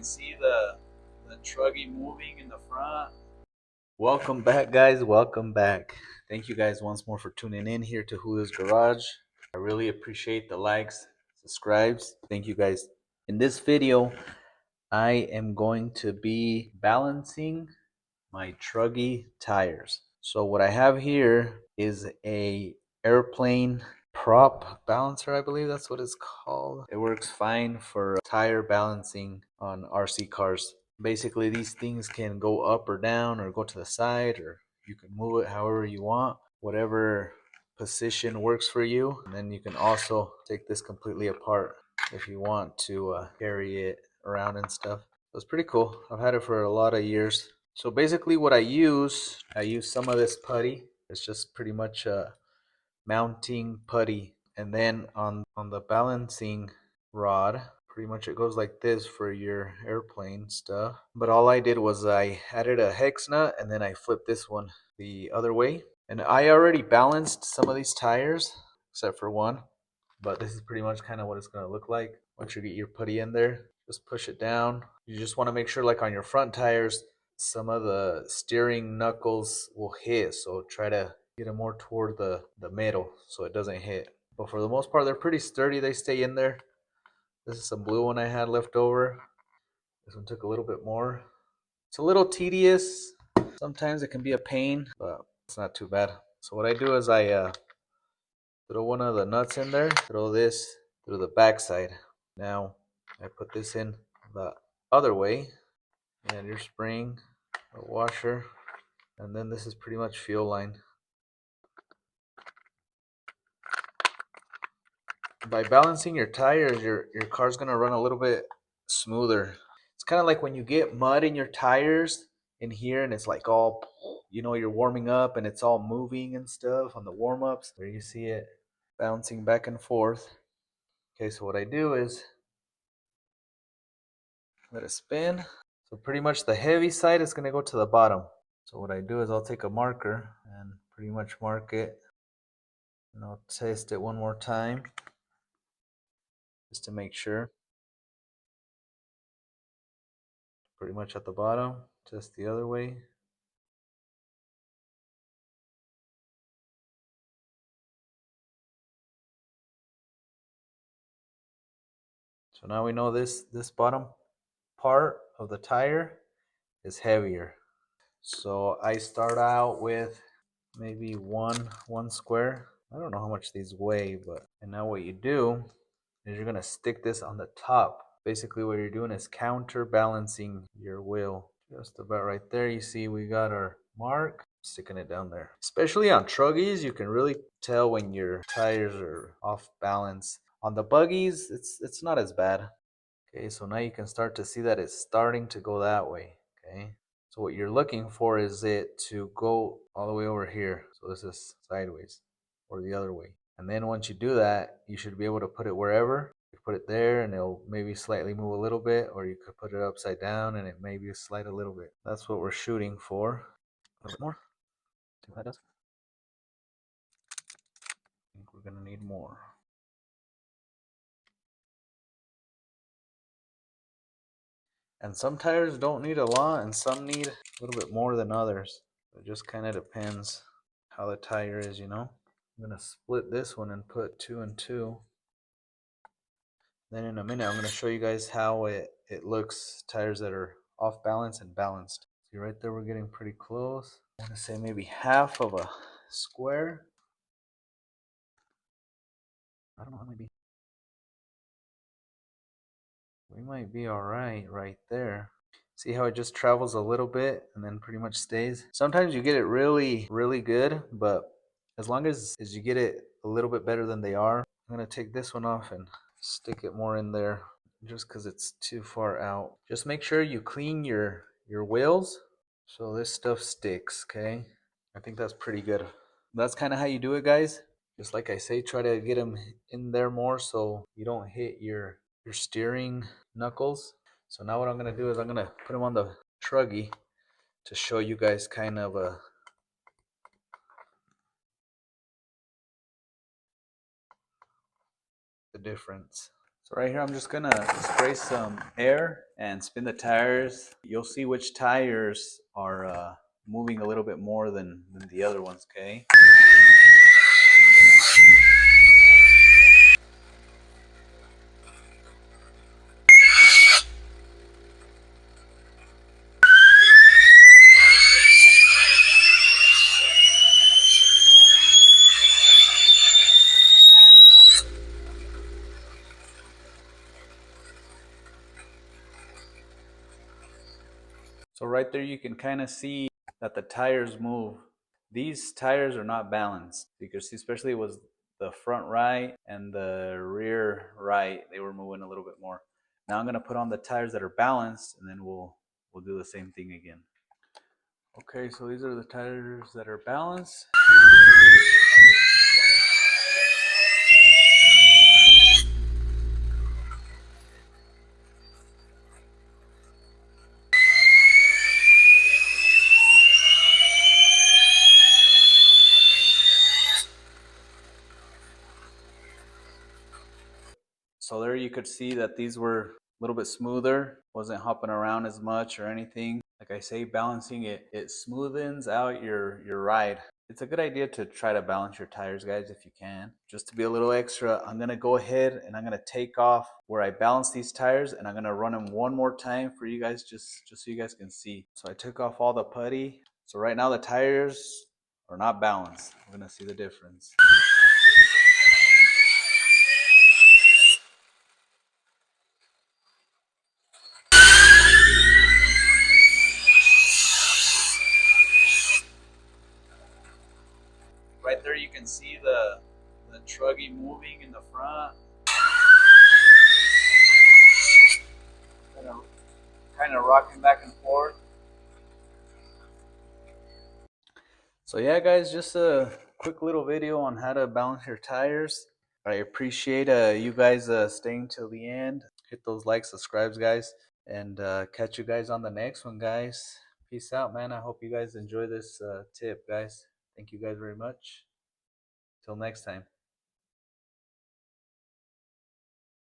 can see the truggy moving in the front. Welcome back, guys. Welcome back. Thank you guys once more for tuning in here to Julio's Garage. I really appreciate the likes, subscribes. Thank you guys. In this video, I am going to be balancing my truggy tires. So what I have here is a airplane prop balancer, I believe that's what it's called. It works fine for tire balancing on RC cars. Basically, these things can go up or down or go to the side, or you can move it however you want, whatever position works for you. And then you can also take this completely apart if you want to carry it around and stuff. So it's pretty cool. I've had it for a lot of years. So basically what I use some of this putty. It's just pretty much a mounting putty. And then on the balancing rod, pretty much it goes like this for your airplane stuff. But all I did was I added a hex nut and then I flipped this one the other way. And I already balanced some of these tires, except for one. But this is pretty much kind of what it's going to look like. Once you get your putty in there, just push it down. You just want to make sure, like on your front tires, some of the steering knuckles will hit. So try to get them more toward the middle so it doesn't hit. But for the most part, they're pretty sturdy. They stay in there. This is some blue one I had left over. This one took a little bit more. It's a little tedious. Sometimes it can be a pain, but it's not too bad. So what I do is I throw one of the nuts in there, throw this through the back side. Now I put this in the other way, and your spring, a washer, and then this is pretty much fuel line. By balancing your tires, your car's gonna run a little bit smoother. It's kind of like when you get mud in your tires in here and it's like all, you're warming up and it's all moving and stuff on the warm-ups. There you see it bouncing back and forth. Okay, so what I do is let it spin. So pretty much the heavy side is going to go to the bottom. So what I do is I'll take a marker and pretty much mark it. And I'll test it one more time just to make sure. Pretty much at the bottom, just the other way. So now we know this bottom part of the tire is heavier. So I start out with maybe one square. I don't know how much these weigh, but and now what you do is you're gonna stick this on the top. Basically what you're doing is counterbalancing your wheel. Just about right there, you see we got our mark, sticking it down there. Especially on truggies, you can really tell when your tires are off balance. On the buggies, it's not as bad. Okay, so now you can start to see that it's starting to go that way. Okay, so what you're looking for is it to go all the way over here. So this is sideways or the other way. And then once you do that, you should be able to put it wherever. You put it there and it'll maybe slightly move a little bit, or you could put it upside down and it maybe slide a little bit. That's what we're shooting for. A little bit more. See what that does? I think we're gonna need more. And some tires don't need a lot and some need a little bit more than others. It just kind of depends how the tire is, I'm going to split this one and put 2 and 2. Then in a minute I'm going to show you guys how it looks, tires that are off balance and balanced. See right there we're getting pretty close. I want to say maybe half of a square. I don't know, maybe. We might be alright right there. See how it just travels a little bit and then pretty much stays? Sometimes you get it really, really good, but as long as you get it a little bit better than they are, I'm going to take this one off and stick it more in there just because it's too far out. Just make sure you clean your wheels so this stuff sticks, okay? I think that's pretty good. That's kind of how you do it, guys. Just like I say, try to get them in there more so you don't hit your steering knuckles. So now what I'm going to do is I'm going to put them on the truggy to show you guys kind of the difference. So right here, I'm just gonna spray some air and spin the tires. You'll see which tires are moving a little bit more than the other ones, okay? So right there, you can kind of see that the tires move. These tires are not balanced. You can see, especially was the front right and the rear right, they were moving a little bit more. Now I'm gonna put on the tires that are balanced, and then we'll do the same thing again. Okay, so these are the tires that are balanced. So there you could see that these were a little bit smoother, wasn't hopping around as much or anything. Like I say, balancing it smoothens out your ride. It's a good idea to try to balance your tires, guys, if you can. Just to be a little extra, I'm gonna go ahead and I'm gonna take off where I balance these tires, and I'm gonna run them one more time for you guys, just so you guys can see. So I took off all the putty. So right now the tires are not balanced. We're gonna see the difference. Right there you can see the truggy moving in the front. Kind of rocking back and forth. So yeah, guys, just a quick little video on how to balance your tires. I appreciate you guys staying till the end. Hit those likes, subscribes, guys, and catch you guys on the next one, guys. Peace out, man. I hope you guys enjoy this tip, guys. Thank you guys very much. Till next time.